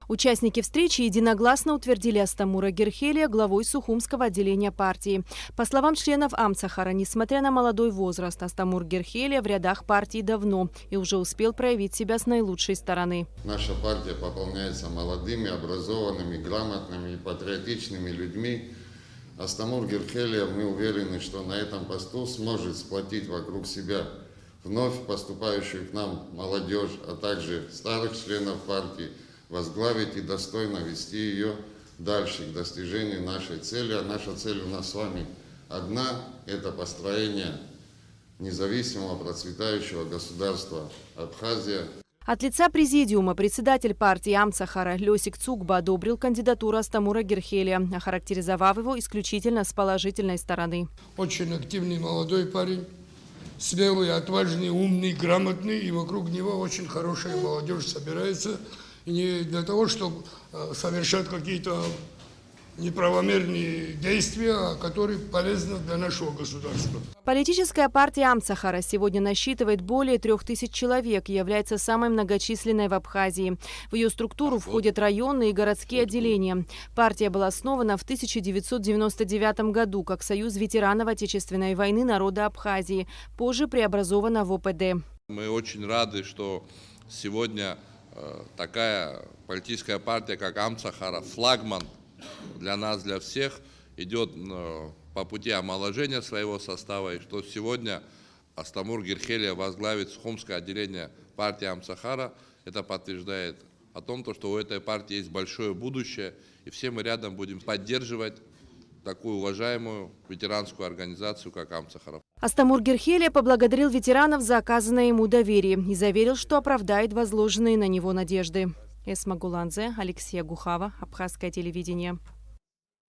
Участники встречи единогласно утвердили Астамура Герхелия главой Сухумского отделения партии. По словам членов Амцахара, несмотря на молодой возраст, Астамур Герхелия в рядах партии давно и уже успел проявить себя с наилучшей стороны. Наша партия пополняется молодыми, образованными, грамотными и патриотичными людьми. Астамур Герхелия, мы уверены, что на этом посту сможет сплотить вокруг себя вновь поступающую к нам молодежь, а также старых членов партии, возглавить и достойно вести ее дальше к достижению нашей цели. А наша цель у нас с вами одна – это построение независимого процветающего государства Абхазия. От лица президиума председатель партии Амцахара Лёсик Цугба одобрил кандидатуру Астамура Герхелия, охарактеризовав его исключительно с положительной стороны. Очень активный молодой парень, смелый, отважный, умный, грамотный, и вокруг него очень хорошая молодежь собирается. И не для того, чтобы совершать какие-то неправомерные действия, которые полезны для нашего государства. Политическая партия Амцахара сегодня насчитывает более 3000 человек и является самой многочисленной в Абхазии. В ее структуру входят районные и городские отделения. Партия была основана в 1999 году как Союз ветеранов Отечественной войны народа Абхазии, позже преобразована в ОПД. Мы очень рады, что сегодня такая политическая партия, как Амцахара, флагман для нас, для всех, идет по пути омоложения своего состава, и что сегодня Астамур Герхелия возглавит Сухумское отделение партии Амцахара, это подтверждает о том, что у этой партии есть большое будущее, и все мы рядом будем поддерживать такую уважаемую ветеранскую организацию, как Амцахара. Астамур Герхелия поблагодарил ветеранов за оказанное ему доверие и заверил, что оправдает возложенные на него надежды. Эсма Гуланзе, Алексей Гухава, Абхазское телевидение.